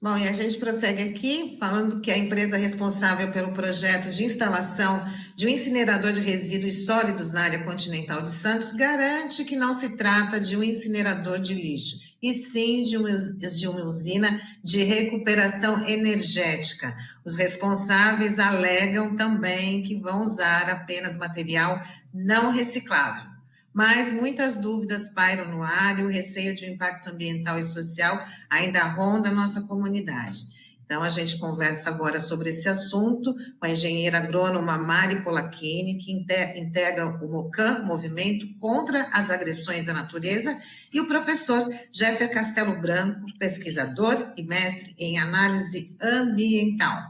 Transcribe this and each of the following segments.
Bom, e a gente prossegue aqui, falando que a empresa responsável pelo projeto de instalação de um incinerador de resíduos sólidos na área continental de Santos garante que não se trata de um incinerador de lixo, e sim de uma usina de recuperação energética. Os responsáveis alegam também que vão usar apenas material não reciclável. Mas muitas dúvidas pairam no ar e o receio de um impacto ambiental e social ainda ronda a nossa comunidade. Então, a gente conversa agora sobre esse assunto com a engenheira agrônoma Mari Polacchini, que integra o MOCAN, Movimento contra as Agressões à Natureza, e o professor Jeffer Castelo Branco, pesquisador e mestre em análise ambiental.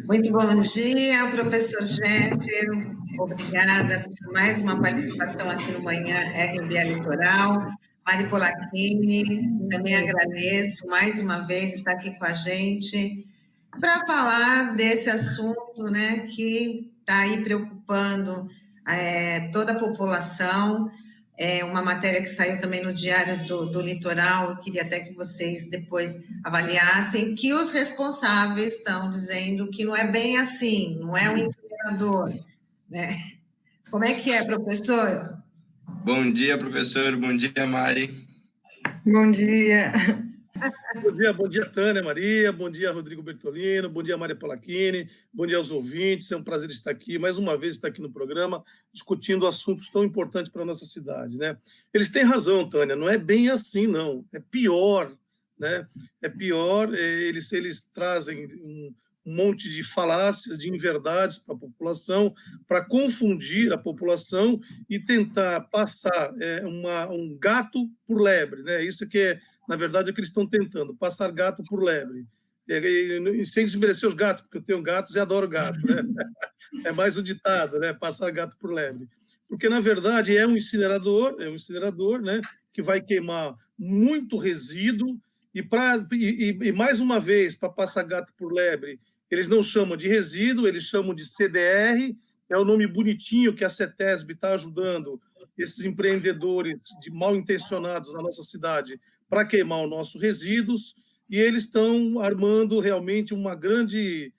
Muito bom dia, professor Jeffer. Obrigada por mais uma participação aqui no Manhã RBA Litoral. Mari Polacchini, também agradeço mais uma vez estar aqui com a gente para falar desse assunto, né, que está aí preocupando toda a população. É uma matéria que saiu também no Diário do Litoral, eu queria até que vocês depois avaliassem, que os responsáveis estão dizendo que não é bem assim, não é um incinerador, né? Como é que é, professor? Bom dia, professor. Bom dia, Mari. Bom dia. Bom dia, Tânia Maria, bom dia, Rodrigo Bertolino, bom dia, Maria Polacchini, bom dia aos ouvintes, é um prazer estar aqui, mais uma vez estar aqui no programa, discutindo assuntos tão importantes para a nossa cidade, né? Eles têm razão, Tânia, não é bem assim, não, é pior, né? É pior, eles trazem um monte de falácias, de inverdades para a população, para confundir a população e tentar passar um gato por lebre, né? Isso que é, na verdade, é o que eles estão tentando, passar gato por lebre. E sem desmerecer os gatos, porque eu tenho gatos e adoro gato, né? É mais o ditado, né? Passar gato por lebre. Porque, na verdade, é um incinerador, né? Que vai queimar muito resíduo e mais uma vez, para passar gato por lebre, eles não chamam de resíduo, eles chamam de CDR, é o nome bonitinho que a CETESB está ajudando esses empreendedores mal intencionados na nossa cidade para queimar os nossos resíduos, e eles estão armando realmente um grande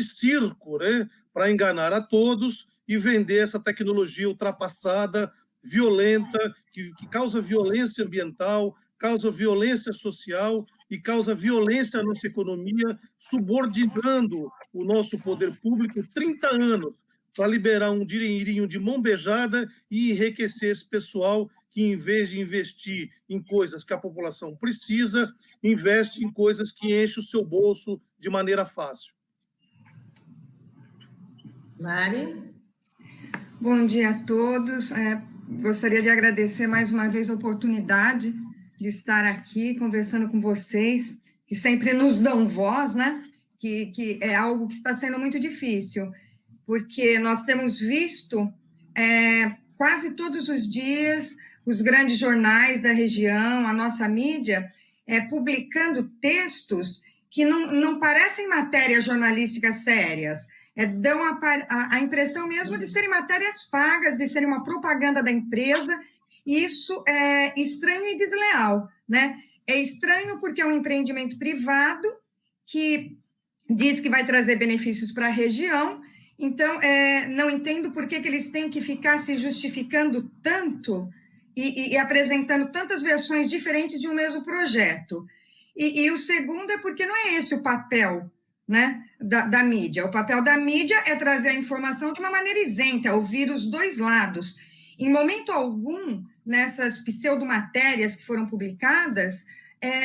circo, né, para enganar a todos e vender essa tecnologia ultrapassada, violenta, que causa violência ambiental, causa violência social e causa violência à nossa economia, subordinando o nosso poder público 30 anos para liberar um dinheirinho de mão beijada e enriquecer esse pessoal que, em vez de investir em coisas que a população precisa, investe em coisas que enchem o seu bolso de maneira fácil. Mari? Bom dia a todos. Gostaria de agradecer mais uma vez a oportunidade de estar aqui conversando com vocês, que sempre nos dão voz, né? Que é algo que está sendo muito difícil, porque nós temos visto quase todos os dias os grandes jornais da região, a nossa mídia, publicando textos que não parecem matérias jornalísticas sérias, dão a impressão mesmo de serem matérias pagas, de serem uma propaganda da empresa, e isso é estranho e desleal, né? É estranho porque é um empreendimento privado que diz que vai trazer benefícios para a região, então não entendo por que eles têm que ficar se justificando tanto e apresentando tantas versões diferentes de um mesmo projeto. E o segundo é porque não é esse o papel, né, da mídia. O papel da mídia é trazer a informação de uma maneira isenta, ouvir os dois lados. Em momento algum, nessas pseudomatérias que foram publicadas,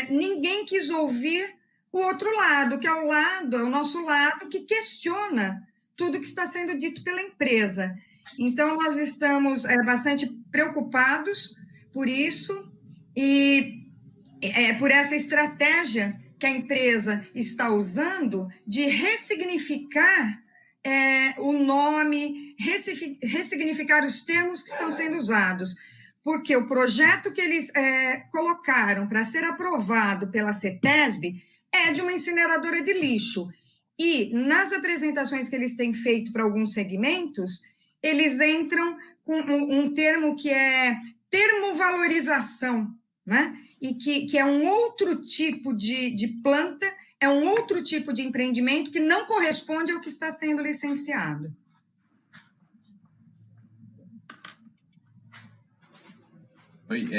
ninguém quis ouvir o outro lado, que é o nosso lado, que questiona tudo que está sendo dito pela empresa. Então, nós estamos bastante preocupados por isso e por essa estratégia que a empresa está usando de ressignificar o nome, ressignificar os termos que estão sendo usados, porque o projeto que eles colocaram para ser aprovado pela CETESB é de uma incineradora de lixo, e nas apresentações que eles têm feito para alguns segmentos, eles entram com um termo que é termovalorização, né? E que é um outro tipo de planta, é um outro tipo de empreendimento que não corresponde ao que está sendo licenciado. Oi,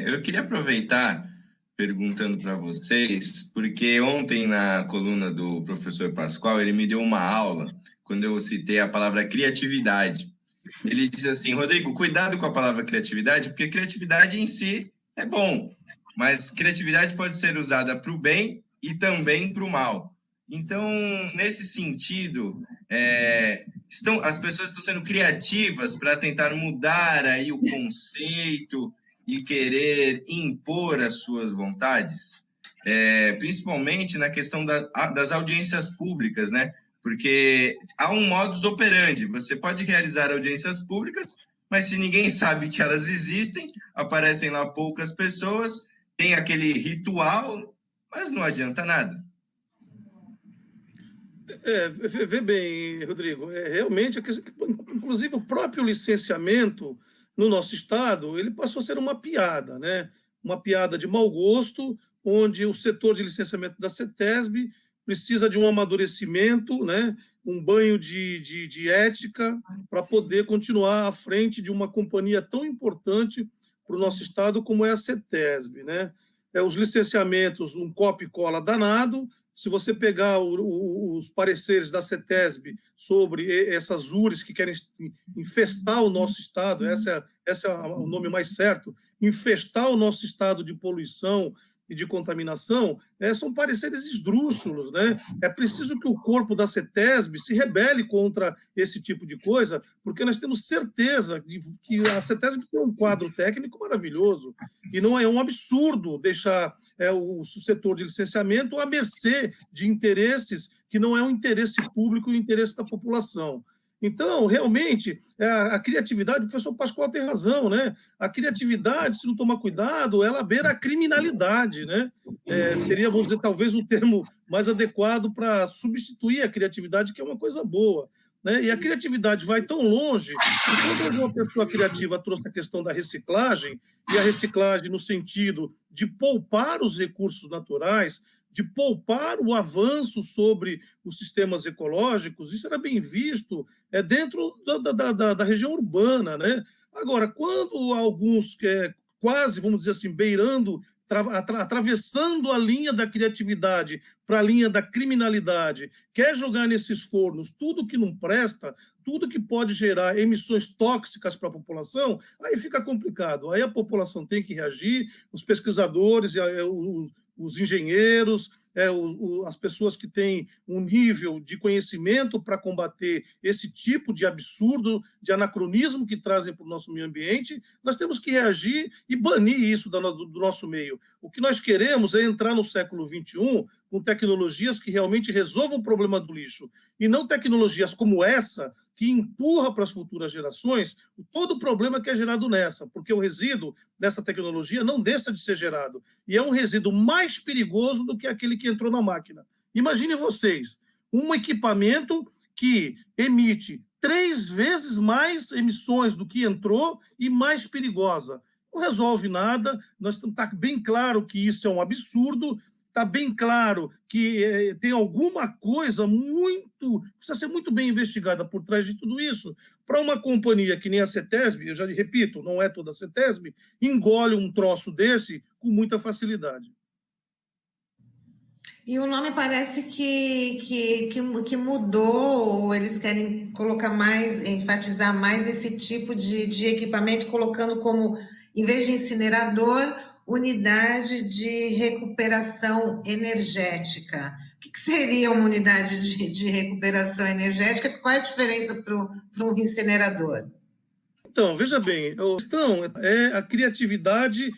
eu queria aproveitar perguntando para vocês, porque ontem na coluna do professor Pascoal, ele me deu uma aula quando eu citei a palavra criatividade. Ele diz assim: Rodrigo, cuidado com a palavra criatividade, porque criatividade em si é bom, mas criatividade pode ser usada para o bem e também para o mal. Então, nesse sentido, as pessoas estão sendo criativas para tentar mudar aí o conceito e querer impor as suas vontades, principalmente na questão das audiências públicas, né? Porque há um modus operandi, você pode realizar audiências públicas, mas se ninguém sabe que elas existem, aparecem lá poucas pessoas, tem aquele ritual, mas não adianta nada. Vê bem, Rodrigo, realmente, inclusive o próprio licenciamento no nosso estado, ele passou a ser uma piada, né? Uma piada de mau gosto, onde o setor de licenciamento da CETESB precisa de um amadurecimento, né? Um banho de ética para poder continuar à frente de uma companhia tão importante para o nosso estado como é a CETESB, né? Os licenciamentos, um copia e cola danado. Se você pegar os pareceres da CETESB sobre essas URES que querem infestar o nosso estado, esse é o nome mais certo, infestar o nosso estado de poluição e de contaminação, são pareceres esdrúxulos, né? É preciso que o corpo da CETESB se rebele contra esse tipo de coisa, porque nós temos certeza de que a CETESB tem um quadro técnico maravilhoso, e não é um absurdo deixar o setor de licenciamento à mercê de interesses que não é um interesse público e o interesse da população. Então, realmente, a criatividade, o professor Pascoal tem razão, né? A criatividade, se não tomar cuidado, ela beira a criminalidade, né? Seria, vamos dizer, talvez o termo mais adequado para substituir a criatividade, que é uma coisa boa, né? E a criatividade vai tão longe que quando uma pessoa criativa trouxe a questão da reciclagem, e a reciclagem no sentido de poupar os recursos naturais, de poupar o avanço sobre os sistemas ecológicos, isso era bem visto dentro da região urbana, né? Agora, quando alguns, quase, vamos dizer assim, beirando, atravessando a linha da criatividade para a linha da criminalidade, quer jogar nesses fornos tudo que não presta, tudo que pode gerar emissões tóxicas para a população, aí fica complicado. Aí a população tem que reagir, os pesquisadores, os engenheiros, as pessoas que têm um nível de conhecimento para combater esse tipo de absurdo, de anacronismo que trazem para o nosso meio ambiente, nós temos que reagir e banir isso do nosso meio. O que nós queremos é entrar no século XXI com tecnologias que realmente resolvam o problema do lixo, e não tecnologias como essa, que empurra para as futuras gerações todo o problema que é gerado nessa, porque o resíduo dessa tecnologia não deixa de ser gerado, e é um resíduo mais perigoso do que aquele que entrou na máquina. Imagine vocês, um equipamento que emite 3 vezes mais emissões do que entrou e mais perigosa. Não resolve nada, está bem claro que isso é um absurdo, está bem claro que tem alguma coisa precisa ser muito bem investigada por trás de tudo isso, para uma companhia que nem a CETESB, eu já repito, não é toda a CETESB, engole um troço desse com muita facilidade. E o nome parece que mudou, ou eles querem colocar mais, enfatizar mais esse tipo de equipamento, colocando como, em vez de incinerador, unidade de recuperação energética. O que seria uma unidade de recuperação energética? Qual é a diferença para um incinerador? Então, veja bem, a questão é a criatividade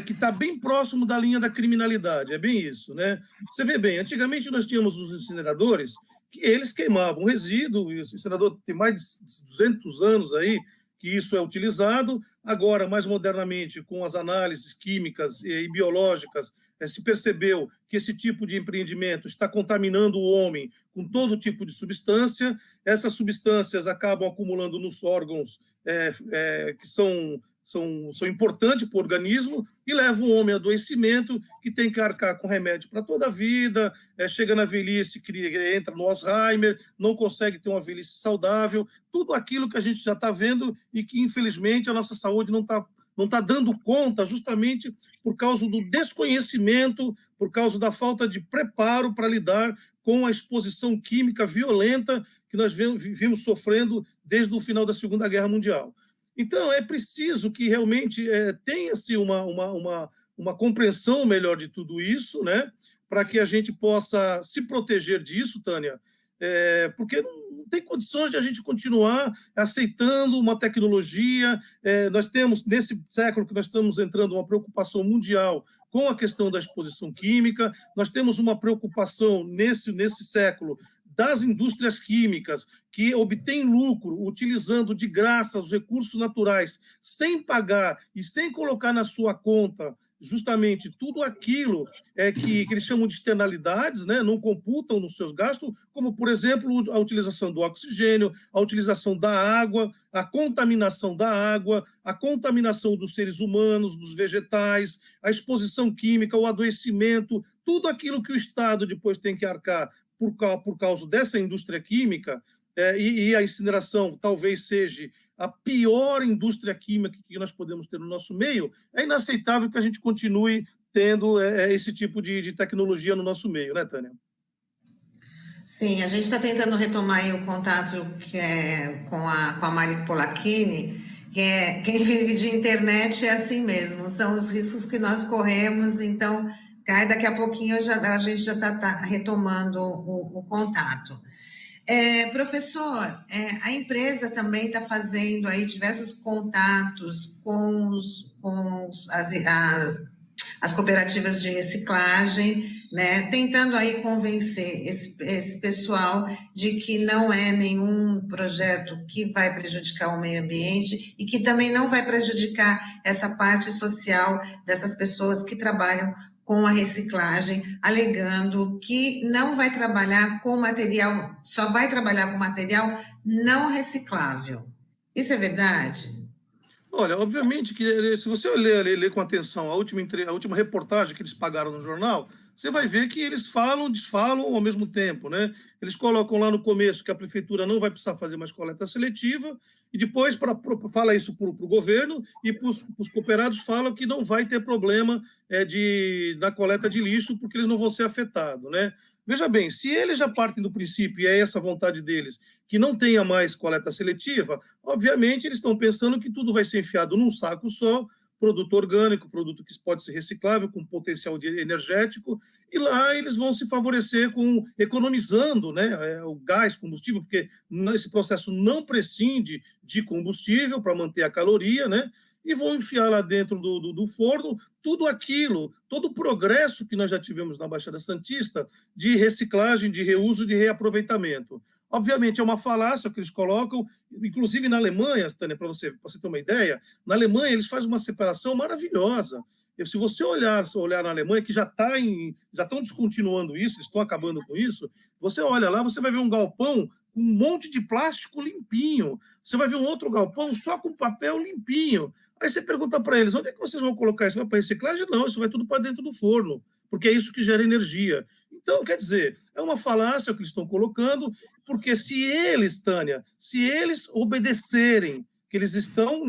que está bem próximo da linha da criminalidade, é bem isso, né? Você vê bem, antigamente nós tínhamos os incineradores que eles queimavam resíduo, e o incinerador tem mais de 200 anos aí que isso é utilizado. Agora, mais modernamente, com as análises químicas e biológicas, se percebeu que esse tipo de empreendimento está contaminando o homem com todo tipo de substância. Essas substâncias acabam acumulando nos órgãos que são importantes para o organismo e levam o homem a adoecimento, que tem que arcar com remédio para toda a vida, chega na velhice, entra no Alzheimer, não consegue ter uma velhice saudável, tudo aquilo que a gente já está vendo e que, infelizmente, a nossa saúde não está dando conta, justamente por causa do desconhecimento, por causa da falta de preparo para lidar com a exposição química violenta que nós vimos sofrendo desde o final da Segunda Guerra Mundial. Então, é preciso que realmente tenha-se uma compreensão melhor de tudo isso, né? Para que a gente possa se proteger disso, Tânia, porque não tem condições de a gente continuar aceitando uma tecnologia. Nós temos, nesse século que nós estamos entrando, uma preocupação mundial com a questão da exposição química, nós temos uma preocupação nesse século das indústrias químicas, que obtêm lucro utilizando de graça os recursos naturais, sem pagar e sem colocar na sua conta justamente tudo aquilo que eles chamam de externalidades, né? Não computam nos seus gastos, como, por exemplo, a utilização do oxigênio, a utilização da água, a contaminação da água, a contaminação dos seres humanos, dos vegetais, a exposição química, o adoecimento, tudo aquilo que o Estado depois tem que arcar por causa dessa indústria química, e a incineração talvez seja a pior indústria química que nós podemos ter no nosso meio, é inaceitável que a gente continue tendo esse tipo de tecnologia no nosso meio, né, Tânia? Sim, a gente está tentando retomar aí o contato com a Mari Polacchini, quem vive de internet é assim mesmo, são os riscos que nós corremos, então daqui a pouquinho a gente já está retomando o contato. Professor, a empresa também está fazendo aí diversos contatos com as cooperativas de reciclagem, né, tentando aí convencer esse pessoal de que não é nenhum projeto que vai prejudicar o meio ambiente e que também não vai prejudicar essa parte social dessas pessoas que trabalham com a reciclagem, alegando que não vai trabalhar com material, só vai trabalhar com material não reciclável. Isso é verdade? Olha, obviamente que se você ler com atenção a última reportagem que eles pagaram no jornal, você vai ver que eles falam, desfalam ao mesmo tempo, né? Eles colocam lá no começo que a prefeitura não vai precisar fazer mais coleta seletiva, e depois fala isso para o governo, e para os cooperados falam que não vai ter problema da coleta de lixo, porque eles não vão ser afetados, né? Veja bem, se eles já partem do princípio, e é essa a vontade deles, que não tenha mais coleta seletiva, obviamente eles estão pensando que tudo vai ser enfiado num saco só, produto orgânico, produto que pode ser reciclável, com potencial energético, e lá eles vão se favorecer economizando, né, o gás, combustível, porque esse processo não prescinde de combustível para manter a caloria, né, e vão enfiar lá dentro do forno tudo aquilo, todo o progresso que nós já tivemos na Baixada Santista de reciclagem, de reuso, de reaproveitamento. Obviamente, é uma falácia que eles colocam, inclusive na Alemanha, Tânia, para você ter uma ideia, na Alemanha eles fazem uma separação maravilhosa. Se você olhar na Alemanha, que já estão descontinuando isso, eles estão acabando com isso, você olha lá, você vai ver um galpão com um monte de plástico limpinho, você vai ver um outro galpão só com papel limpinho. Aí você pergunta para eles, onde é que vocês vão colocar isso? Vai para reciclagem? Não, isso vai tudo para dentro do forno, porque é isso que gera energia. Então, quer dizer, é uma falácia que eles estão colocando, porque se eles, Tânia, se eles obedecerem, que eles estão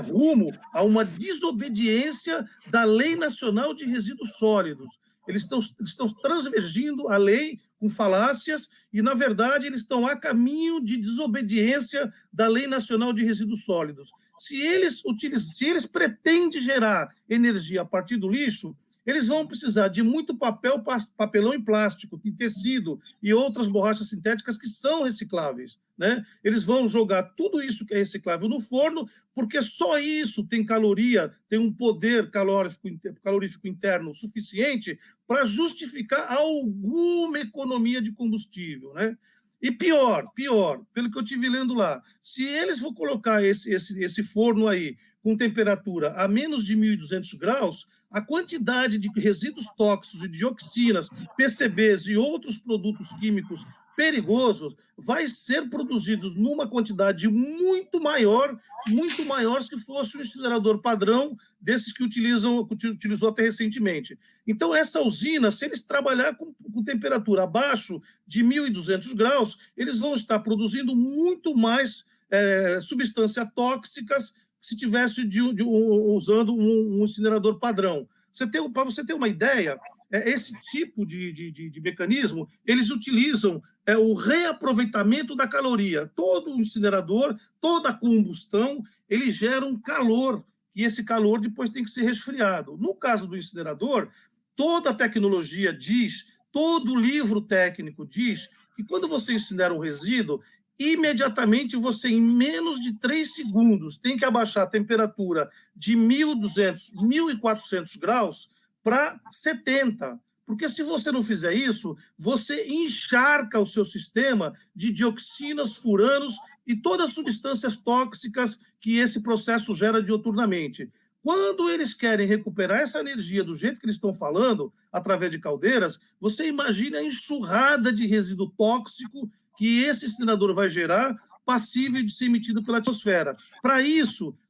rumo a uma desobediência da Lei Nacional de Resíduos Sólidos, eles estão transgredindo a lei com falácias e, na verdade, eles estão a caminho de desobediência da Lei Nacional de Resíduos Sólidos. Se eles pretendem gerar energia a partir do lixo, eles vão precisar de muito papelão e plástico, e tecido e outras borrachas sintéticas que são recicláveis, né? Eles vão jogar tudo isso que é reciclável no forno, porque só isso tem caloria, tem um poder calorífico interno suficiente para justificar alguma economia de combustível, né? E pior, pelo que eu estive lendo lá, se eles vão colocar esse forno aí com temperatura a menos de 1.200 graus, a quantidade de resíduos tóxicos e dioxinas, PCBs e outros produtos químicos perigosos vai ser produzidos numa quantidade muito maior se fosse um incinerador padrão desses que utilizou até recentemente. Então, essa usina, se eles trabalhar com temperatura abaixo de 1.200 graus, eles vão estar produzindo muito mais substâncias tóxicas que se tivesse usando um incinerador padrão. Para você ter uma ideia, esse tipo de mecanismo, eles utilizam o reaproveitamento da caloria. Todo o incinerador, toda a combustão, ele gera um calor, e esse calor depois tem que ser resfriado. No caso do incinerador, toda a tecnologia diz, todo o livro técnico diz, que quando você incinera um resíduo, imediatamente você, em menos de 3 segundos, tem que abaixar a temperatura de 1.200, 1.400 graus para 70. Porque se você não fizer isso, você encharca o seu sistema de dioxinas, furanos e todas as substâncias tóxicas que esse processo gera diuturnamente. Quando eles querem recuperar essa energia do jeito que eles estão falando, através de caldeiras, você imagina a enxurrada de resíduo tóxico que esse incinerador vai gerar, passível de ser emitido pela atmosfera.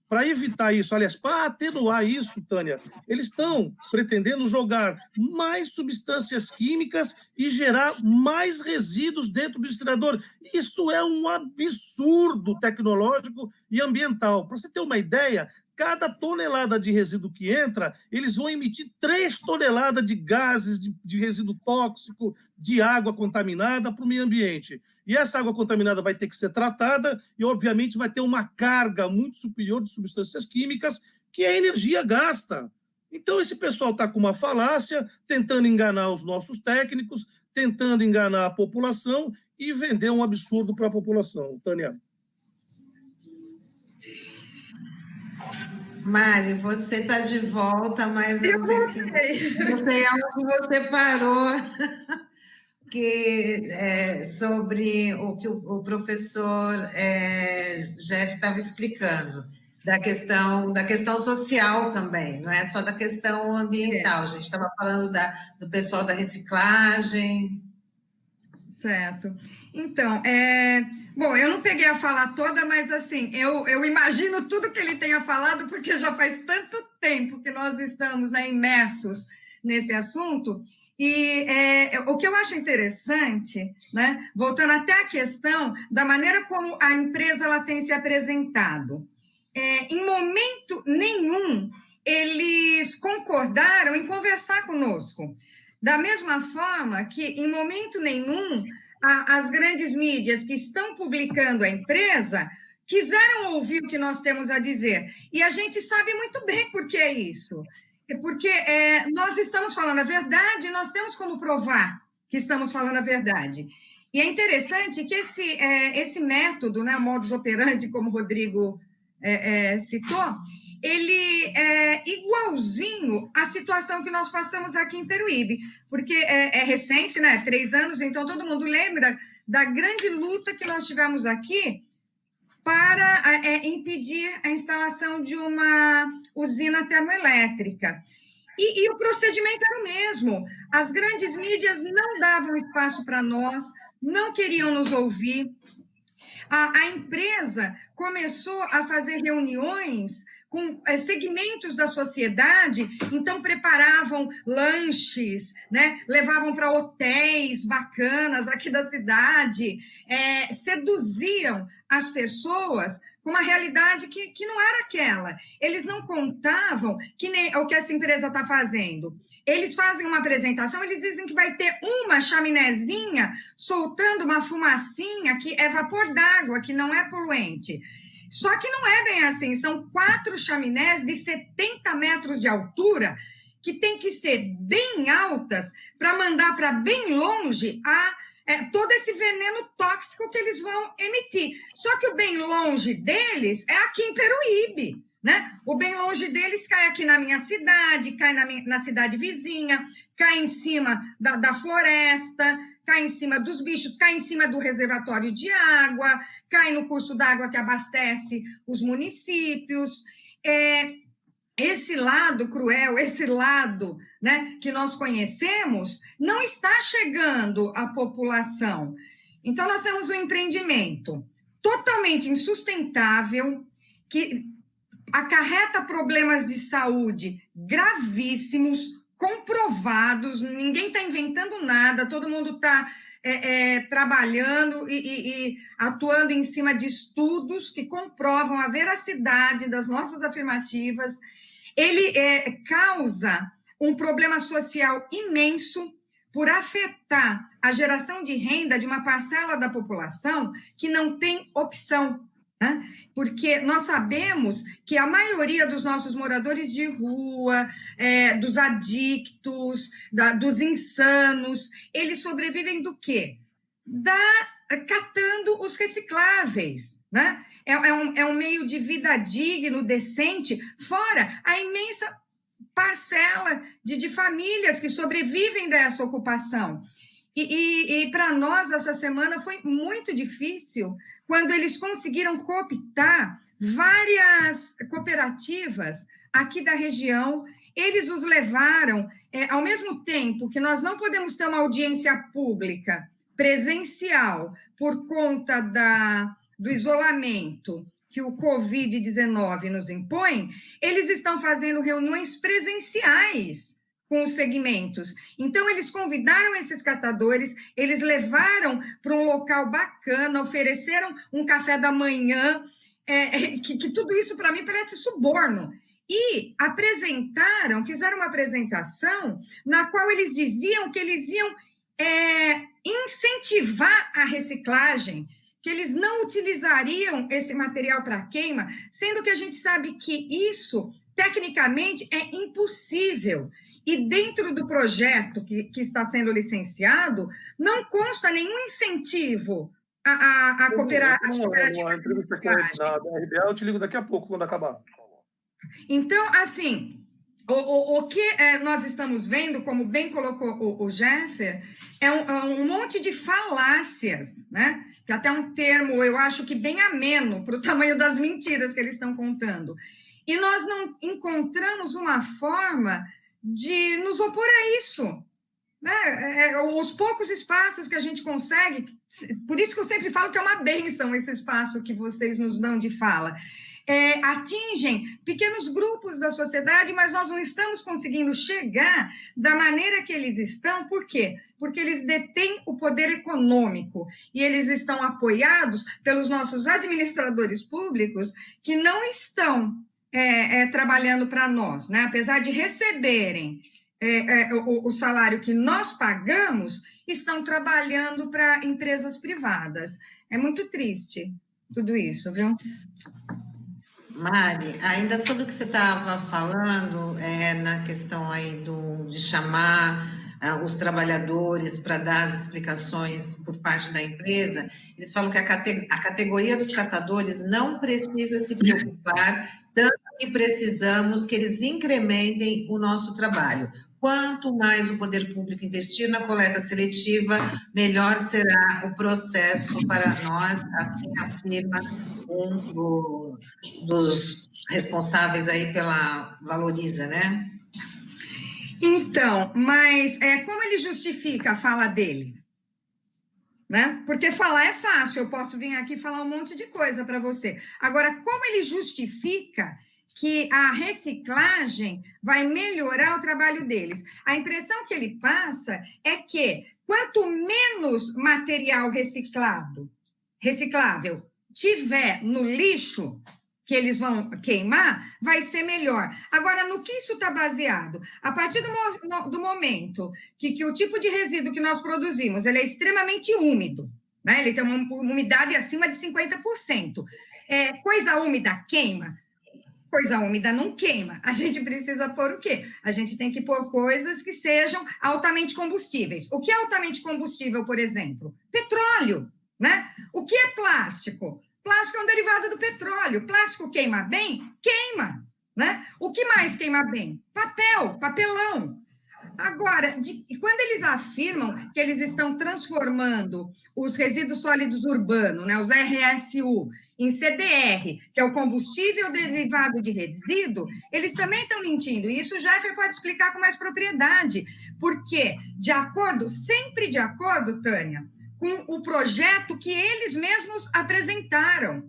Para evitar isso, aliás, para atenuar isso, Tânia, eles estão pretendendo jogar mais substâncias químicas e gerar mais resíduos dentro do incinerador. Isso é um absurdo tecnológico e ambiental. Para você ter uma ideia, cada tonelada de resíduo que entra, eles vão emitir 3 toneladas de gases, de resíduo tóxico, de água contaminada para o meio ambiente. E essa água contaminada vai ter que ser tratada e, obviamente, vai ter uma carga muito superior de substâncias químicas, que é a energia gasta. Então, esse pessoal está com uma falácia, tentando enganar os nossos técnicos, tentando enganar a população e vender um absurdo para a população. Tânia. Mari, você está de volta, mas eu não sei se não sei aonde você parou, sobre o que o professor Jeff estava explicando, da questão social também, não é só da questão ambiental. A gente estava falando do pessoal da reciclagem. Certo. Então, bom, eu não peguei a fala toda, mas assim, eu imagino tudo que ele tenha falado, porque já faz tanto tempo que nós estamos imersos nesse assunto. E o que eu acho interessante, né, voltando até a questão da maneira como a empresa ela tem se apresentado, em momento nenhum eles concordaram em conversar conosco. Da mesma forma que, em momento nenhum, as grandes mídias que estão publicando a empresa quiseram ouvir o que nós temos a dizer. E a gente sabe muito bem por que é isso. Porque nós estamos falando a verdade, nós temos como provar que estamos falando a verdade. E é interessante que esse método, né, o modus operandi, como o Rodrigo citou, ele é igualzinho à situação que nós passamos aqui em Peruíbe, porque é recente, né, 3 anos, então todo mundo lembra da grande luta que nós tivemos aqui para impedir a instalação de uma usina termoelétrica. E o procedimento era o mesmo. As grandes mídias não davam espaço para nós, não queriam nos ouvir. A empresa começou a fazer reuniões com segmentos da sociedade, então preparavam lanches, né? Levavam para hotéis bacanas aqui da cidade, seduziam as pessoas com uma realidade que não era aquela. Eles não contavam que nem o que essa empresa está fazendo. Eles fazem uma apresentação, eles dizem que vai ter uma chaminézinha soltando uma fumacinha que é vapor d'água, que não é poluente. Só que não é bem assim, são 4 chaminés de 70 metros de altura que tem que ser bem altas para mandar para bem longe todo esse veneno tóxico que eles vão emitir. Só que o bem longe deles é aqui em Peruíbe, né? O bem longe deles cai aqui na minha cidade, cai na cidade vizinha, cai em cima da floresta, cai em cima dos bichos, cai em cima do reservatório de água, cai no curso d'água que abastece os municípios. esse lado cruel, esse lado, né, que nós conhecemos, não está chegando à população. Então, nós temos um empreendimento totalmente insustentável, que acarreta problemas de saúde gravíssimos, comprovados, ninguém está inventando nada, todo mundo está trabalhando e atuando em cima de estudos que comprovam a veracidade das nossas afirmativas. Ele causa um problema social imenso por afetar a geração de renda de uma parcela da população que não tem opção, né? Porque nós sabemos que a maioria dos nossos moradores de rua, dos adictos, dos insanos, eles sobrevivem do quê? Catando os recicláveis, né? É um meio de vida digno, decente, fora a imensa parcela de famílias que sobrevivem dessa ocupação. E para nós, essa semana foi muito difícil, quando eles conseguiram cooptar várias cooperativas aqui da região. Eles os levaram, ao mesmo tempo que nós não podemos ter uma audiência pública presencial por conta do isolamento que o Covid-19 nos impõe, eles estão fazendo reuniões presenciais com os segmentos. Então, eles convidaram esses catadores, eles levaram para um local bacana, ofereceram um café da manhã, que tudo isso, para mim, parece suborno. E fizeram uma apresentação na qual eles diziam que eles iam incentivar a reciclagem, que eles não utilizariam esse material para queima, sendo que a gente sabe que isso, tecnicamente, é impossível. E dentro do projeto que está sendo licenciado, não consta nenhum incentivo a cooperar. Uma entrevista aqui na RBA, eu te ligo daqui a pouco, quando acabar. Então, assim, o que nós estamos vendo, como bem colocou o Jeffer, é um monte de falácias, né? Que até um termo, eu acho que bem ameno para o tamanho das mentiras que eles estão contando. E nós não encontramos uma forma de nos opor a isso, né? Os poucos espaços que a gente consegue, por isso que eu sempre falo que é uma bênção esse espaço que vocês nos dão de fala. Atingem pequenos grupos da sociedade, mas nós não estamos conseguindo chegar da maneira que eles estão. Por quê? Porque eles detêm o poder econômico e eles estão apoiados pelos nossos administradores públicos que não estão trabalhando para nós, né? Apesar de receberem o salário que nós pagamos, estão trabalhando para empresas privadas. É muito triste tudo isso, viu? Mari, ainda sobre o que você estava falando, na questão aí de chamar os trabalhadores para dar as explicações por parte da empresa, eles falam que a categoria dos catadores não precisa se preocupar, tanto que precisamos que eles incrementem o nosso trabalho. Quanto mais o poder público investir na coleta seletiva, melhor será o processo para nós, assim afirma um dos responsáveis aí pela Valoriza, né? Então, mas como ele justifica a fala dele? Né? Porque falar é fácil, eu posso vir aqui falar um monte de coisa para você. Agora, como ele justifica que a reciclagem vai melhorar o trabalho deles? A impressão que ele passa é que quanto menos material reciclável tiver no lixo que eles vão queimar, vai ser melhor. Agora, no que isso está baseado? A partir do momento que o tipo de resíduo que nós produzimos, ele é extremamente úmido, né? Ele tem uma umidade acima de 50%. Coisa úmida queima? Coisa úmida não queima. A gente precisa pôr o quê? A gente tem que pôr coisas que sejam altamente combustíveis. O que é altamente combustível, por exemplo? Petróleo, né? O que é plástico? Plástico é um derivado do petróleo. Plástico queima bem? Queima, né? O que mais queima bem? Papelão. Agora, quando eles afirmam que eles estão transformando os resíduos sólidos urbanos, né, os RSU, em CDR, que é o combustível derivado de resíduo, eles também estão mentindo. E isso o Jeffer pode explicar com mais propriedade. Porque, sempre de acordo, Tânia, com o projeto que eles mesmos apresentaram,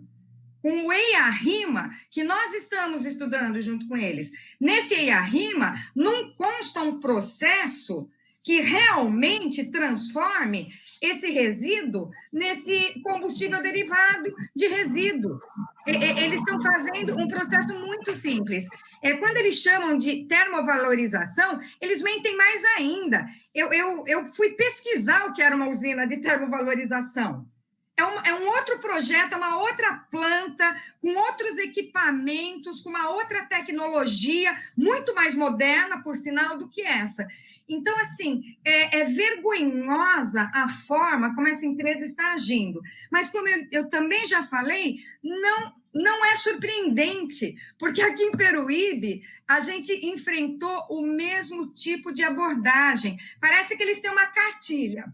com o EIA-RIMA, que nós estamos estudando junto com eles. Nesse EIA-RIMA, não consta um processo que realmente transforme esse resíduo nesse combustível derivado de resíduo. Eles estão fazendo um processo muito simples. Quando eles chamam de termovalorização, eles mentem mais ainda. Eu fui pesquisar o que era uma usina de termovalorização. É um outro projeto, é uma outra planta, com outros equipamentos, com uma outra tecnologia, muito mais moderna, por sinal, do que essa. Então, assim, é vergonhosa a forma como essa empresa está agindo. Mas, como eu também já falei, não é surpreendente, porque aqui em Peruíbe, a gente enfrentou o mesmo tipo de abordagem. Parece que eles têm uma cartilha.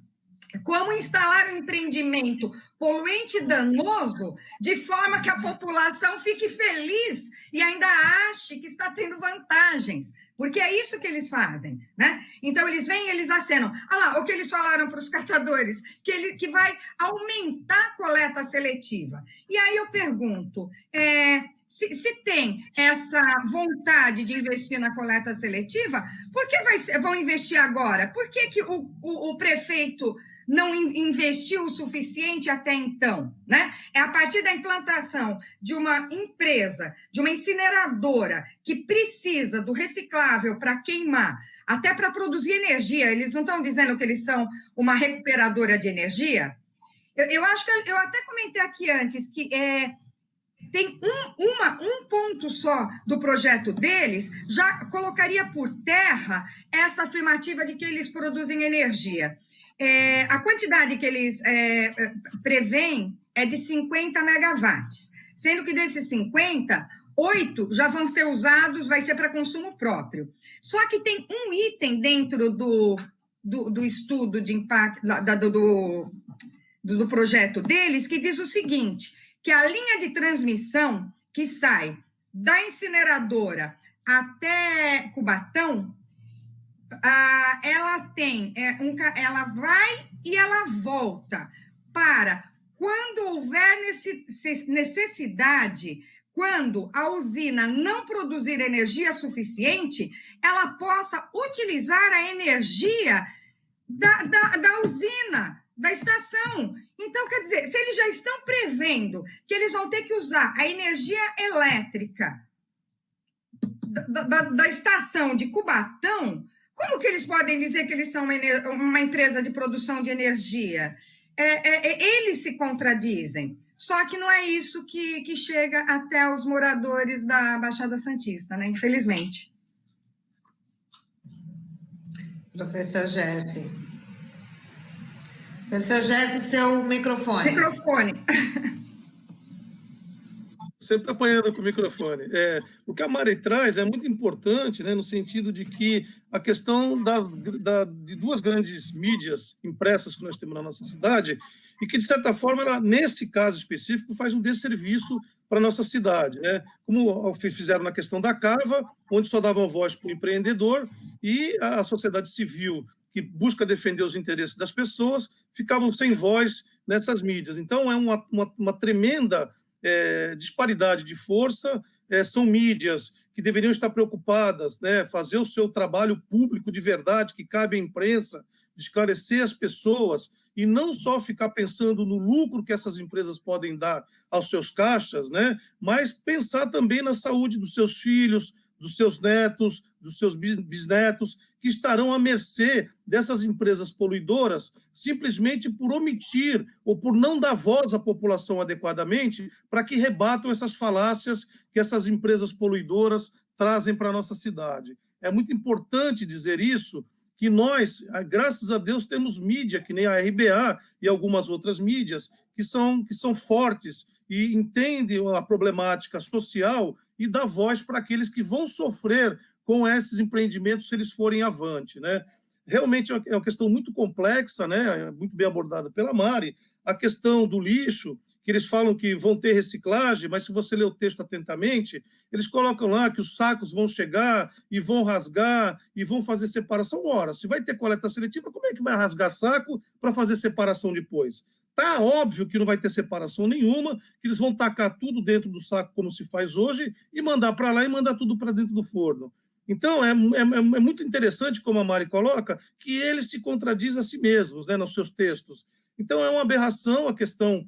Como instalar um empreendimento poluente e danoso, de forma que a população fique feliz e ainda ache que está tendo vantagens, porque é isso que eles fazem, né? Então, eles vêm e eles acenam. Olha lá, o que eles falaram para os catadores, que vai aumentar a coleta seletiva. E aí eu pergunto, se tem essa vontade de investir na coleta seletiva, por que vão investir agora? Por que o prefeito não investiu o suficiente até então, né? É a partir da implantação de uma empresa, de uma incineradora, que precisa do reciclável para queimar, até para produzir energia. Eles não estão dizendo que eles são uma recuperadora de energia? Eu acho que eu até comentei aqui antes que tem um ponto só do projeto deles, já colocaria por terra essa afirmativa de que eles produzem energia. A quantidade que eles prevêem é de 50 megawatts, sendo que desses 50, 8 já vão ser usados, vai ser para consumo próprio. Só que tem um item dentro do estudo de impacto, do projeto deles, que diz o seguinte, que a linha de transmissão que sai da incineradora até Cubatão, ela vai e ela volta para quando houver necessidade, quando a usina não produzir energia suficiente, ela possa utilizar a energia da usina, da estação. Então, quer dizer, se eles já estão prevendo que eles vão ter que usar a energia elétrica da estação de Cubatão, como que eles podem dizer que eles são uma empresa de produção de energia? Eles se contradizem. Só que não é isso que chega até os moradores da Baixada Santista, né? Infelizmente. Professor Jeff. Professor Jeff, seu microfone. Microfone. Sempre apanhando com o microfone. O que a Mari traz é muito importante, né, no sentido de que a questão de duas grandes mídias impressas que nós temos na nossa cidade, e que, de certa forma, ela, nesse caso específico, faz um desserviço para a nossa cidade, né? Como fizeram na questão da Cava, onde só davam voz para o empreendedor, e a sociedade civil, que busca defender os interesses das pessoas, ficavam sem voz nessas mídias. Então, é uma tremenda disparidade de força. São mídias que deveriam estar preocupadas, né, fazer o seu trabalho público de verdade, que cabe à imprensa, de esclarecer as pessoas, e não só ficar pensando no lucro que essas empresas podem dar aos seus caixas, né, mas pensar também na saúde dos seus filhos, dos seus netos, dos seus bisnetos, que estarão à mercê dessas empresas poluidoras, simplesmente por omitir ou por não dar voz à população adequadamente, para que rebatam essas falácias que essas empresas poluidoras trazem para a nossa cidade. É muito importante dizer isso, que nós, graças a Deus, temos mídia, que nem a RBA e algumas outras mídias, que são fortes e entendem a problemática social e dá voz para aqueles que vão sofrer com esses empreendimentos se eles forem avante, né? Realmente é uma questão muito complexa, né? Muito bem abordada pela Mari, a questão do lixo, que eles falam que vão ter reciclagem, mas se você ler o texto atentamente, eles colocam lá que os sacos vão chegar e vão rasgar e vão fazer separação. Ora, se vai ter coleta seletiva, como é que vai rasgar saco para fazer separação depois? Tá óbvio que não vai ter separação nenhuma, que eles vão tacar tudo dentro do saco, como se faz hoje, e mandar para lá e mandar tudo para dentro do forno. Então, é muito interessante, como a Mari coloca, que eles se contradizem a si mesmos, né, nos seus textos. Então, é uma aberração a questão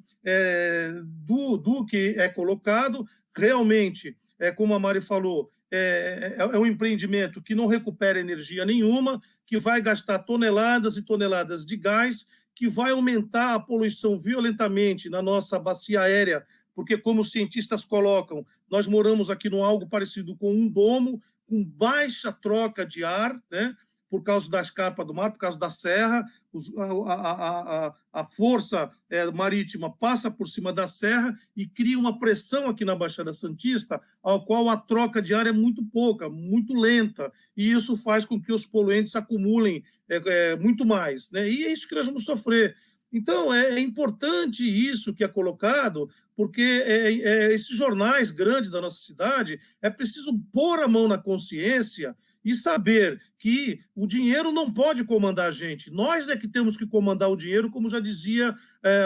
do que é colocado. Realmente, como a Mari falou, é um empreendimento que não recupera energia nenhuma, que vai gastar toneladas e toneladas de gás, que vai aumentar a poluição violentamente na nossa bacia aérea, porque, como os cientistas colocam, nós moramos aqui num algo parecido com um domo, com baixa troca de ar, né? Por causa das capas do mar, por causa da serra, a força marítima passa por cima da serra e cria uma pressão aqui na Baixada Santista, ao qual a troca de ar é muito pouca, muito lenta, e isso faz com que os poluentes acumulem muito mais, né? E é isso que nós vamos sofrer. Então, é importante isso que é colocado, porque esses jornais grandes da nossa cidade, é preciso pôr a mão na consciência e saber que o dinheiro não pode comandar a gente. Nós é que temos que comandar o dinheiro, como já dizia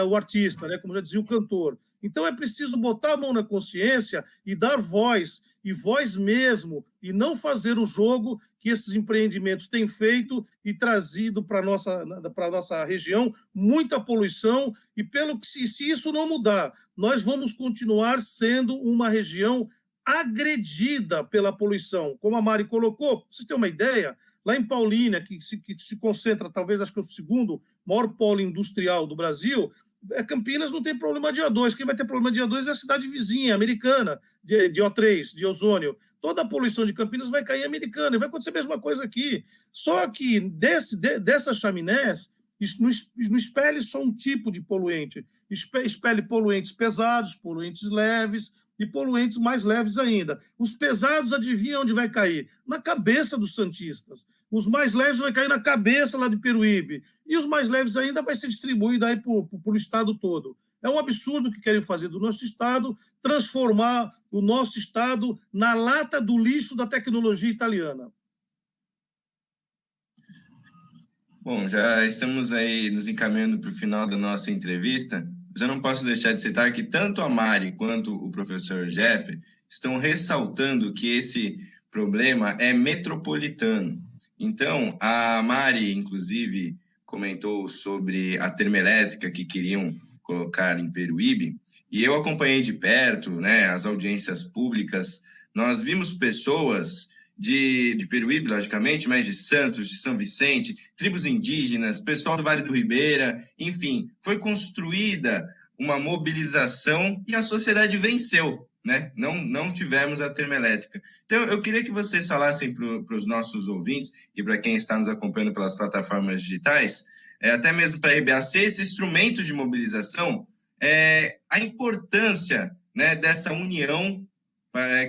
o artista, né? Como já dizia o cantor. Então, é preciso botar a mão na consciência e dar voz, e voz mesmo, e não fazer o jogo que esses empreendimentos têm feito e trazido para a nossa região muita poluição, e pelo que se isso não mudar, nós vamos continuar sendo uma região agredida pela poluição. Como a Mari colocou, para vocês terem uma ideia, lá em Paulínia, que se concentra, talvez, acho que é o segundo maior polo industrial do Brasil, Campinas não tem problema de O2. Quem vai ter problema de O2 é a cidade vizinha, Americana, de O3, de ozônio. Toda a poluição de Campinas vai cair em Americana, e vai acontecer a mesma coisa aqui. Só que dessas chaminés, não espelhe só um tipo de poluente, espelhe poluentes pesados, poluentes leves e poluentes mais leves ainda. Os pesados, adivinha onde vai cair? Na cabeça dos santistas. Os mais leves vai cair na cabeça lá de Peruíbe. E os mais leves ainda vai ser distribuído aí para o estado todo. É um absurdo que querem fazer do nosso estado, transformar o nosso estado na lata do lixo da tecnologia italiana. Bom, já estamos aí nos encaminhando para o final da nossa entrevista, mas eu não posso deixar de citar que tanto a Mari quanto o professor Jeff estão ressaltando que esse problema é metropolitano. Então, a Mari, inclusive, comentou sobre a termoelétrica que queriam colocar em Peruíbe, e eu acompanhei de perto, né, as audiências públicas. Nós vimos pessoas de Peruíbe, logicamente, mas de Santos, de São Vicente, tribos indígenas, pessoal do Vale do Ribeira, enfim, foi construída uma mobilização e a sociedade venceu, né? Não tivemos a termoelétrica. Então, eu queria que vocês falassem para os nossos ouvintes e para quem está nos acompanhando pelas plataformas digitais, até mesmo para a RBAC, esse instrumento de mobilização, a importância, né, dessa união,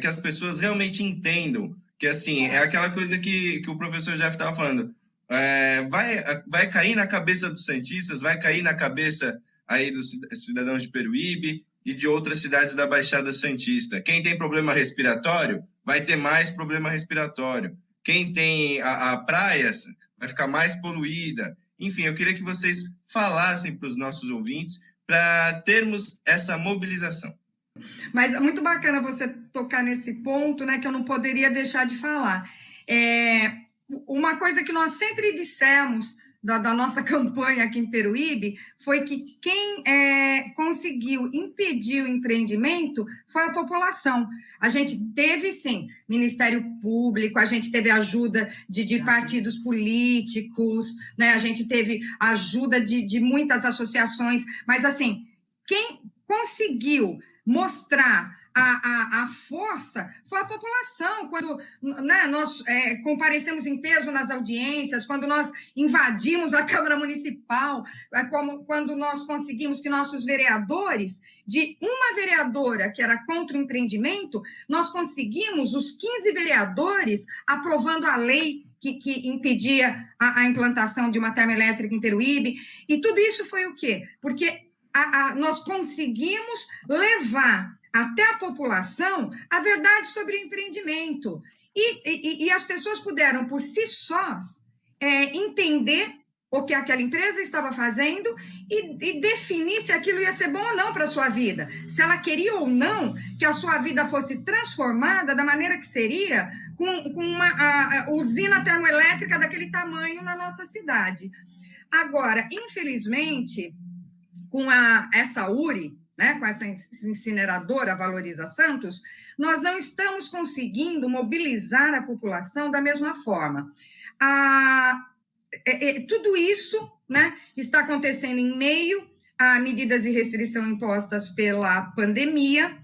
que as pessoas realmente entendam que, assim, é aquela coisa que o professor Jeff estava falando, vai cair na cabeça dos santistas, vai cair na cabeça aí dos cidadãos de Peruíbe e de outras cidades da Baixada Santista. Quem tem problema respiratório vai ter mais problema respiratório. Quem tem a praia vai ficar mais poluída. Enfim, eu queria que vocês falassem para os nossos ouvintes para termos essa mobilização. Mas é muito bacana você tocar nesse ponto, né, que eu não poderia deixar de falar. Uma coisa que nós sempre dissemos da nossa campanha aqui em Peruíbe foi que quem conseguiu impedir o empreendimento foi a população. A gente teve, sim, Ministério Público, a gente teve ajuda de partidos políticos, né? A gente teve ajuda de muitas associações, mas, assim, quem conseguiu mostrar a força foi a população, quando, né, nós comparecemos em peso nas audiências, quando nós invadimos a Câmara Municipal, quando nós conseguimos que nossos vereadores, de uma vereadora que era contra o empreendimento, nós conseguimos os 15 vereadores aprovando a lei que impedia a implantação de uma termoelétrica em Peruíbe, e tudo isso foi o quê? Porque nós conseguimos levar até a população a verdade sobre o empreendimento, e as pessoas puderam, por si sós, entender o que aquela empresa estava fazendo e definir se aquilo ia ser bom ou não para a sua vida, se ela queria ou não que a sua vida fosse transformada da maneira que seria com uma usina termoelétrica daquele tamanho na nossa cidade. Agora, infelizmente, com essa URI, né, com essa incineradora Valoriza Santos, nós não estamos conseguindo mobilizar a população da mesma forma. Tudo isso, né, está acontecendo em meio a medidas de restrição impostas pela pandemia,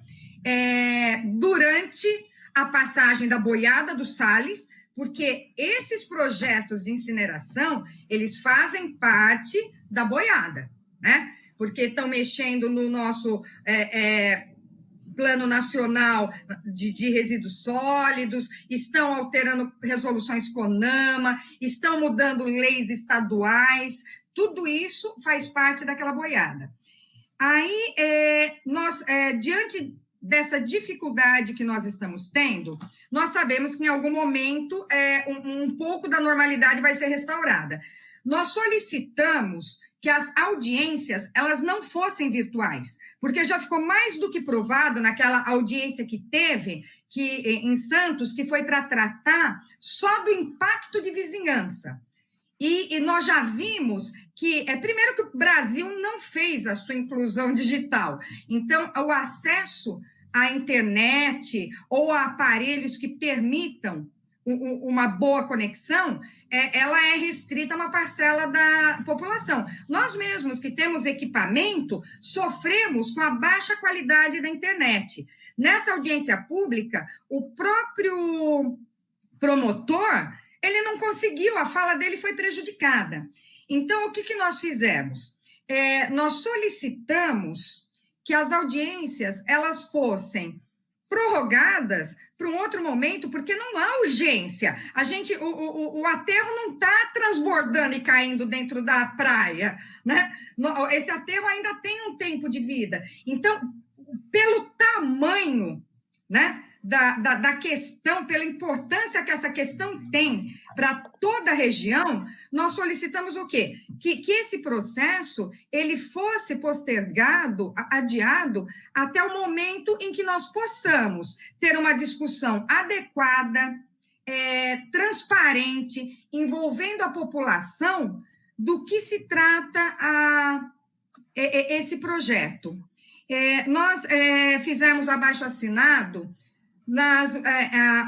durante a passagem da boiada do Salles, porque esses projetos de incineração, eles fazem parte da boiada, né? Porque estão mexendo no nosso Plano Nacional de Resíduos Sólidos, estão alterando resoluções CONAMA, estão mudando leis estaduais, tudo isso faz parte daquela boiada. Aí, nós, diante dessa dificuldade que nós estamos tendo, nós sabemos que em algum momento um pouco da normalidade vai ser restaurada. Nós solicitamos que as audiências, elas não fossem virtuais, porque já ficou mais do que provado naquela audiência que teve em Santos, que foi para tratar só do impacto de vizinhança. E nós já vimos que, primeiro, que o Brasil não fez a sua inclusão digital. Então, o acesso à internet ou a aparelhos que permitam uma boa conexão, ela é restrita a uma parcela da população. Nós mesmos que temos equipamento, sofremos com a baixa qualidade da internet. Nessa audiência pública, o próprio promotor, ele não conseguiu, a fala dele foi prejudicada. Então, o que nós fizemos? Nós solicitamos que as audiências, elas fossem prorrogadas para um outro momento, porque não há urgência. O aterro não está transbordando e caindo dentro da praia, né? Esse aterro ainda tem um tempo de vida. Então, pelo tamanho, né, da questão, pela importância que essa questão tem para toda a região, nós solicitamos o quê? Que esse processo ele fosse postergado, adiado, até o momento em que nós possamos ter uma discussão adequada, transparente, envolvendo a população, do que se trata esse projeto. Nós fizemos abaixo-assinado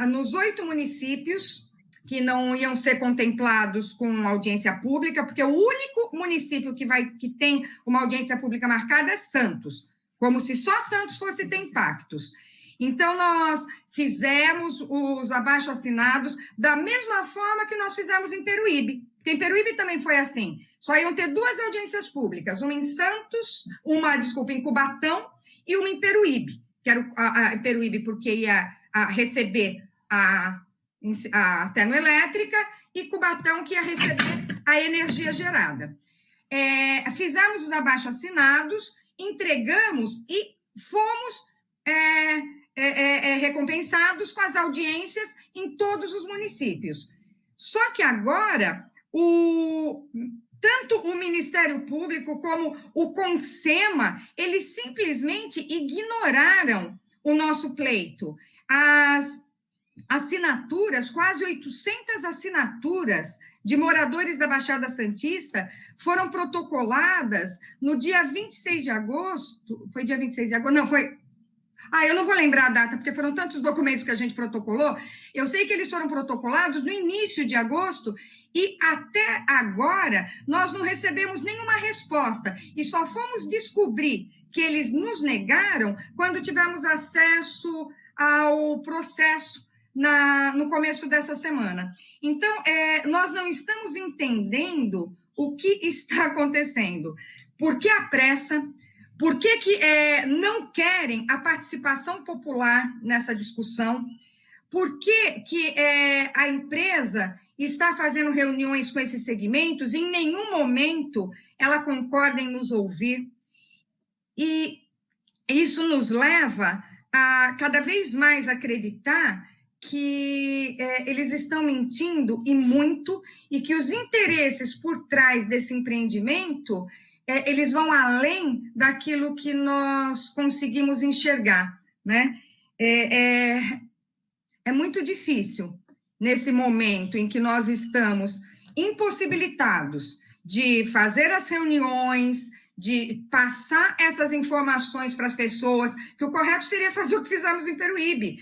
nos 8 municípios que não iam ser contemplados com audiência pública, porque o único município que tem uma audiência pública marcada é Santos, como se só Santos fosse ter impactos. Então, nós fizemos os abaixo-assinados da mesma forma que nós fizemos em Peruíbe, porque em Peruíbe também foi assim, só iam ter 2 audiências públicas, uma em Santos, em Cubatão, e uma em Peruíbe, que era Peruíbe porque ia receber a termoelétrica, e Cubatão que ia receber a energia gerada. Fizemos os abaixo-assinados, entregamos e fomos recompensados com as audiências em todos os municípios. Só que agora, tanto o Ministério Público como o CONSEMA, eles simplesmente ignoraram o nosso pleito. As assinaturas, quase 800 assinaturas de moradores da Baixada Santista foram protocoladas no dia 26 de agosto, foi dia 26 de agosto? Não, foi Eu não vou lembrar a data, porque foram tantos documentos que a gente protocolou. Eu sei que eles foram protocolados no início de agosto e até agora nós não recebemos nenhuma resposta e só fomos descobrir que eles nos negaram quando tivemos acesso ao processo no começo dessa semana. Então, nós não estamos entendendo o que está acontecendo. Por que a pressa? Por que não querem a participação popular nessa discussão? Por que a empresa está fazendo reuniões com esses segmentos e em nenhum momento ela concorda em nos ouvir? E isso nos leva a cada vez mais acreditar que eles estão mentindo e muito, e que os interesses por trás desse empreendimento eles vão além daquilo que nós conseguimos enxergar, né? É muito difícil, nesse momento em que nós estamos impossibilitados de fazer as reuniões, de passar essas informações para as pessoas, que o correto seria fazer o que fizemos em Peruíbe.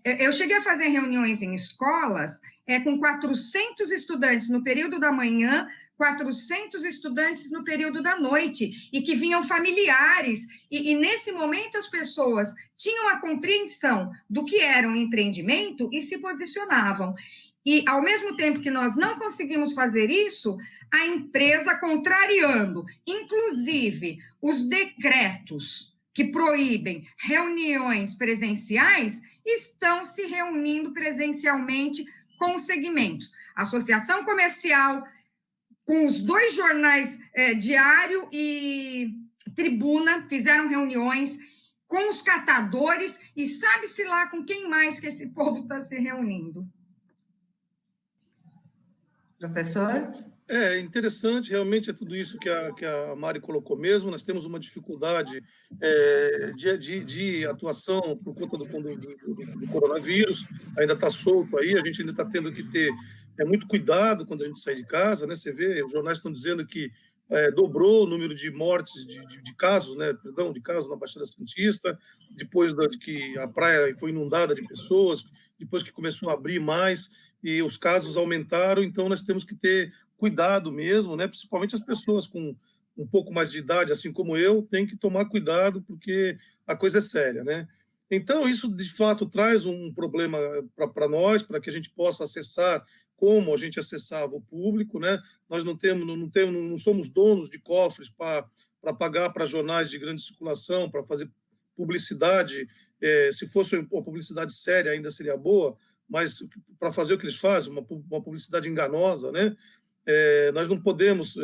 Eu cheguei a fazer reuniões em escolas com 400 estudantes no período da manhã, 400 estudantes no período da noite, e que vinham familiares, e nesse momento as pessoas tinham a compreensão do que era um empreendimento e se posicionavam. E, ao mesmo tempo que nós não conseguimos fazer isso, a empresa contrariando, inclusive, os decretos que proíbem reuniões presenciais, estão se reunindo presencialmente com os segmentos. Associação Comercial, com os 2 jornais, Diário e Tribuna, fizeram reuniões com os catadores, e sabe-se lá com quem mais que esse povo está se reunindo. Professor? Interessante, realmente é tudo isso que a Mari colocou mesmo. Nós temos uma dificuldade de atuação por conta do coronavírus, ainda está solto aí, a gente ainda está tendo que ter muito cuidado quando a gente sai de casa, né? Você vê, os jornais estão dizendo que dobrou o número de mortes, de casos, né? Perdão, de casos na Baixada Santista, depois de que a praia foi inundada de pessoas, depois que começou a abrir mais, e os casos aumentaram, então nós temos que ter cuidado mesmo, né? Principalmente as pessoas com um pouco mais de idade, assim como eu, têm que tomar cuidado, porque a coisa é séria, né? Então, isso, de fato, traz um problema para nós, para que a gente possa acessar como a gente acessava o público, né? Nós não somos donos de cofres para pagar para jornais de grande circulação, para fazer publicidade. Se fosse uma publicidade séria, ainda seria boa, mas para fazer o que eles fazem, uma publicidade enganosa, né? Nós não podemos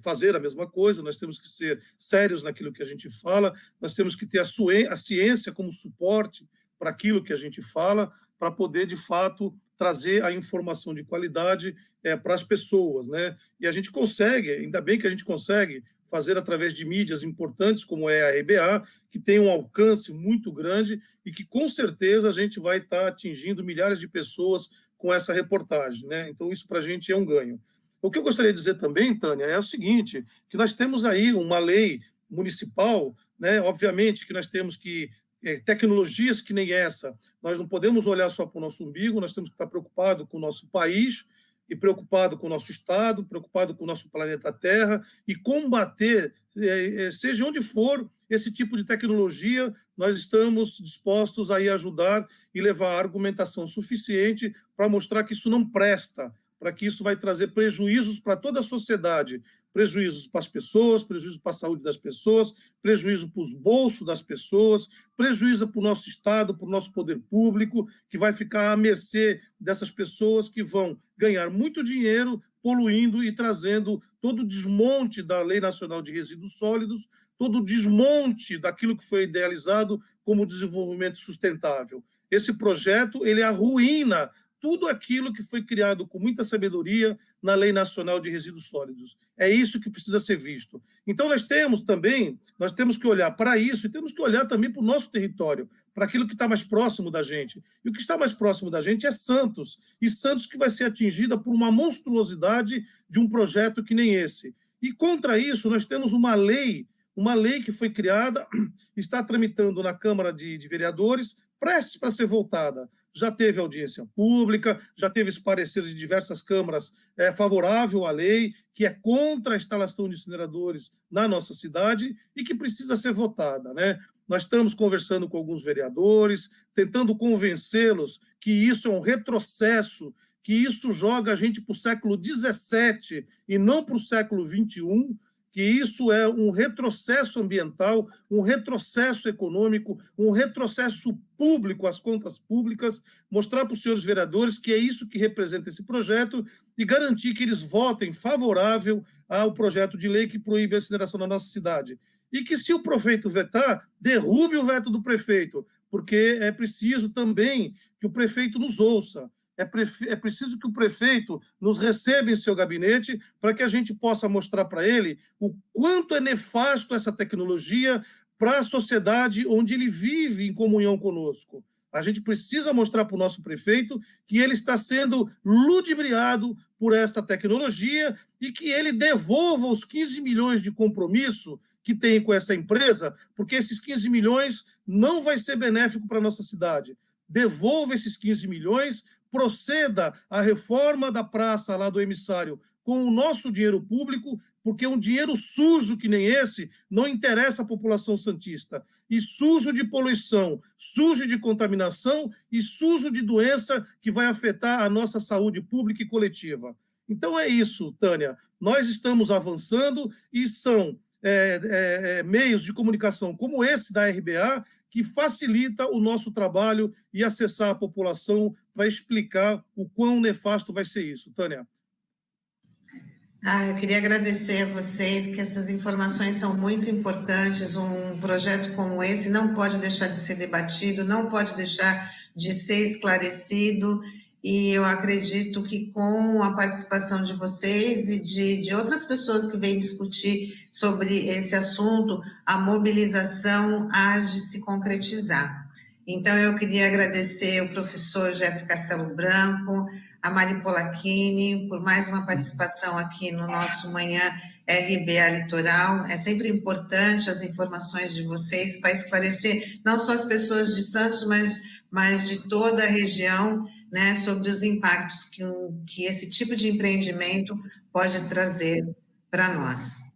fazer a mesma coisa, nós temos que ser sérios naquilo que a gente fala, nós temos que ter a ciência como suporte para aquilo que a gente fala, para poder, de fato, trazer a informação de qualidade para as pessoas, né? E a gente consegue, ainda bem que a gente consegue fazer através de mídias importantes, como é a RBA, que tem um alcance muito grande e que, com certeza, a gente vai estar atingindo milhares de pessoas com essa reportagem, né? Então, isso para a gente é um ganho. O que eu gostaria de dizer também, Tânia, é o seguinte, que nós temos aí uma lei municipal, né? Obviamente que nós temos que tecnologias que nem essa, nós não podemos olhar só para o nosso umbigo, nós temos que estar preocupados com o nosso país e preocupado com o nosso Estado, preocupado com o nosso planeta Terra e combater, seja onde for, esse tipo de tecnologia, nós estamos dispostos a ir ajudar e levar a argumentação suficiente para mostrar que isso não presta, para que isso vai trazer prejuízos para toda a sociedade, prejuízos para as pessoas, prejuízo para a saúde das pessoas, prejuízo para os bolsos das pessoas, prejuízo para o nosso Estado, para o nosso poder público, que vai ficar à mercê dessas pessoas que vão ganhar muito dinheiro poluindo e trazendo todo o desmonte da Lei Nacional de Resíduos Sólidos, todo o desmonte daquilo que foi idealizado como desenvolvimento sustentável. Esse projeto, ele arruína tudo aquilo que foi criado com muita sabedoria na Lei Nacional de Resíduos Sólidos. É isso que precisa ser visto. Então, nós temos que olhar para isso e temos que olhar também para o nosso território, para aquilo que está mais próximo da gente. E o que está mais próximo da gente é Santos, e Santos que vai ser atingida por uma monstruosidade de um projeto que nem esse. E contra isso, nós temos uma lei uma lei que foi criada, está tramitando na Câmara de Vereadores, prestes para ser votada. Já teve audiência pública, já teve os pareceres de diversas câmaras favorável à lei, que é contra a instalação de incineradores na nossa cidade e que precisa ser votada, né? Nós estamos conversando com alguns vereadores, tentando convencê-los que isso é um retrocesso, que isso joga a gente para o século XVII e não para o século XXI, que isso é um retrocesso ambiental, um retrocesso econômico, um retrocesso público às contas públicas, mostrar para os senhores vereadores que é isso que representa esse projeto e garantir que eles votem favorável ao projeto de lei que proíbe a incineração na nossa cidade. E que, se o prefeito vetar, derrube o veto do prefeito, porque é preciso também que o prefeito nos ouça. É preciso que o prefeito nos receba em seu gabinete para que a gente possa mostrar para ele o quanto é nefasto essa tecnologia para a sociedade onde ele vive em comunhão conosco. A gente precisa mostrar para o nosso prefeito que ele está sendo ludibriado por esta tecnologia e que ele devolva os 15 milhões de compromisso que tem com essa empresa, porque esses 15 milhões não vai ser benéfico para a nossa cidade. Devolva esses 15 milhões, proceda à reforma da praça lá do emissário com o nosso dinheiro público, porque um dinheiro sujo que nem esse não interessa à população santista. E sujo de poluição, sujo de contaminação e sujo de doença que vai afetar a nossa saúde pública e coletiva. Então é isso, Tânia. Nós estamos avançando e são meios de comunicação como esse da RBA que facilita o nosso trabalho e acessar a população para explicar o quão nefasto vai ser isso. Tânia. Eu queria agradecer a vocês, que essas informações são muito importantes. Um projeto como esse não pode deixar de ser debatido, não pode deixar de ser esclarecido, e eu acredito que com a participação de vocês e de outras pessoas que vêm discutir sobre esse assunto, a mobilização há de se concretizar. Então, eu queria agradecer o professor Jeff Castelo Branco, a Mari Polacchini, por mais uma participação aqui no nosso Manhã RBA Litoral. É sempre importante as informações de vocês para esclarecer não só as pessoas de Santos, mas de toda a região, né, sobre os impactos que esse tipo de empreendimento pode trazer para nós.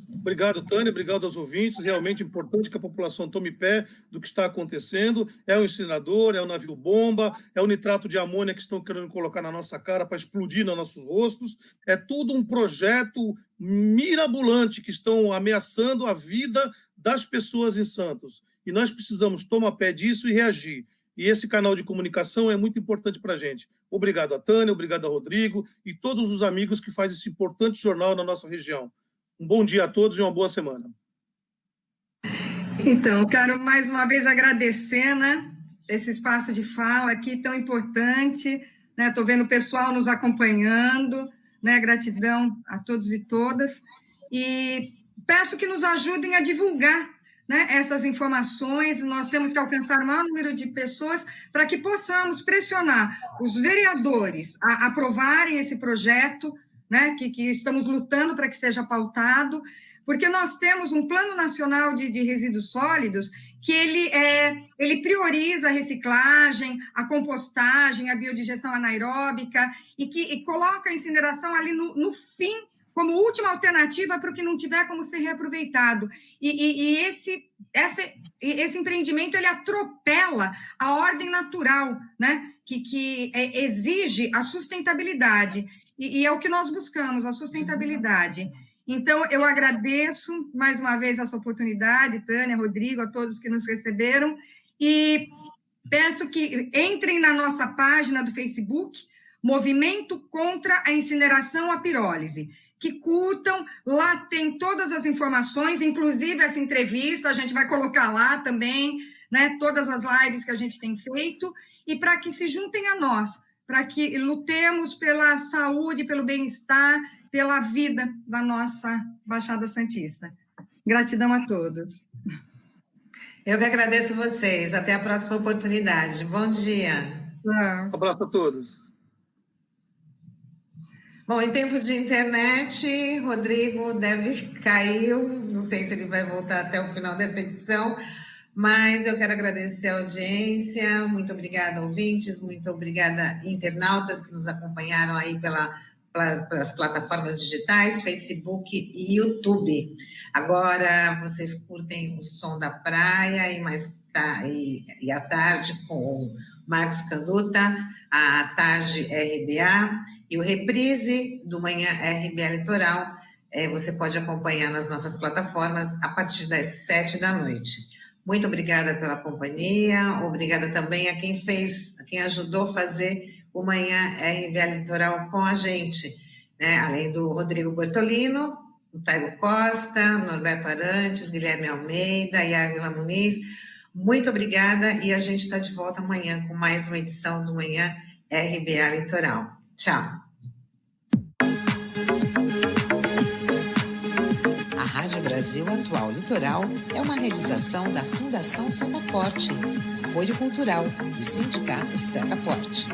Obrigado, Tânia, obrigado aos ouvintes. Realmente importante que a população tome pé do que está acontecendo. É o incinerador, é o navio-bomba, é o nitrato de amônia que estão querendo colocar na nossa cara para explodir nos nossos rostos. É tudo um projeto mirabolante que estão ameaçando a vida das pessoas em Santos. E nós precisamos tomar pé disso e reagir. E esse canal de comunicação é muito importante para a gente. Obrigado a Tânia, obrigado a Rodrigo e todos os amigos que fazem esse importante jornal na nossa região. Um bom dia a todos e uma boa semana. Então, quero mais uma vez agradecer, né, esse espaço de fala aqui tão importante, né, estou vendo o pessoal nos acompanhando, né, gratidão a todos e todas, e peço que nos ajudem a divulgar, né, essas informações. Nós temos que alcançar o maior número de pessoas para que possamos pressionar os vereadores a aprovarem esse projeto, né, que estamos lutando para que seja pautado, porque nós temos um Plano Nacional de Resíduos Sólidos que ele prioriza a reciclagem, a compostagem, a biodigestão anaeróbica e coloca a incineração ali no fim, como última alternativa para o que não tiver como ser reaproveitado. E esse empreendimento, ele atropela a ordem natural, né, que exige a sustentabilidade. E é o que nós buscamos, a sustentabilidade. Então, eu agradeço mais uma vez essa oportunidade, Tânia, Rodrigo, a todos que nos receberam, e peço que entrem na nossa página do Facebook, Movimento contra a Incineração à Pirólise, que curtam, lá tem todas as informações, inclusive essa entrevista, a gente vai colocar lá também, né, todas as lives que a gente tem feito, e para que se juntem a nós, para que lutemos pela saúde, pelo bem-estar, pela vida da nossa Baixada Santista. Gratidão a todos. Eu que agradeço vocês. Até a próxima oportunidade. Bom dia. Um abraço a todos. Bom, em tempos de internet, Rodrigo caiu, não sei se ele vai voltar até o final dessa edição, mas eu quero agradecer a audiência, muito obrigada, ouvintes, muito obrigada, internautas que nos acompanharam aí pelas plataformas digitais, Facebook e YouTube. Agora vocês curtem o som da praia e à tarde com o Marcos Canduta, a tarde RBA e o reprise do Manhã RBA Litoral. Você pode acompanhar nas nossas plataformas a partir das 7 da noite. Muito obrigada pela companhia, obrigada também a quem ajudou a fazer o Manhã RBA Litoral com a gente, né? Além do Rodrigo Bertolino, do Taigo Costa, Norberto Arantes, Guilherme Almeida e Águila Muniz. Muito obrigada e a gente está de volta amanhã com mais uma edição do Manhã RBA Litoral. Tchau. A Rádio Brasil Atual Litoral é uma realização da Fundação Setaporte, apoio cultural do Sindicato Setaporte.